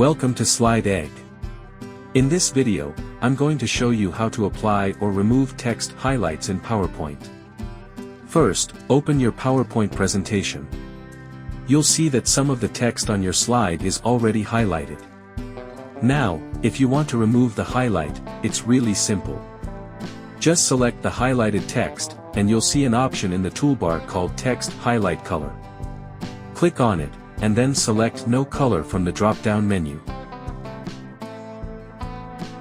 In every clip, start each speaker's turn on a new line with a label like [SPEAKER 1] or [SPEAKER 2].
[SPEAKER 1] Welcome to Slide Egg. In this video, I'm going to show you how to apply or remove text highlights in PowerPoint. First, open your PowerPoint presentation. You'll see that some of the text on your slide is already highlighted. Now, if you want to remove the highlight, it's really simple. Just select the highlighted text, and you'll see an option in the toolbar called Text Highlight Color. Click on it, and then select No Color from the drop-down menu.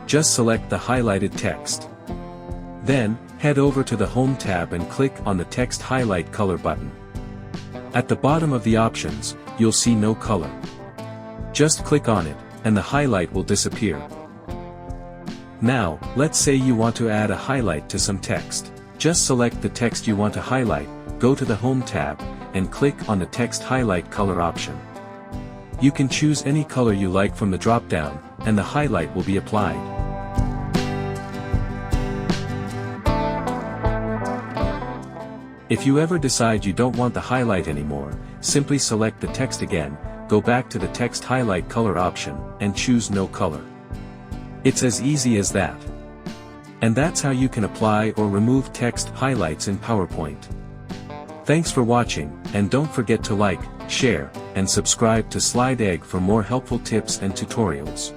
[SPEAKER 1] Just select the highlighted text. Then, head over to the Home tab and click on the Text Highlight Color button. At the bottom of the options, you'll see No Color. Just click on it, and the highlight will disappear. Now, let's say you want to add a highlight to some text. Just select the text you want to highlight, go to the Home tab, and click on the Text Highlight Color option. You can choose any color you like from the drop-down, and the highlight will be applied. If you ever decide you don't want the highlight anymore, simply select the text again, go back to the Text Highlight Color option, and choose No Color. It's as easy as that. And that's how you can apply or remove text highlights in PowerPoint. Thanks for watching, and don't forget to like, share, and subscribe to Slide Egg for more helpful tips and tutorials.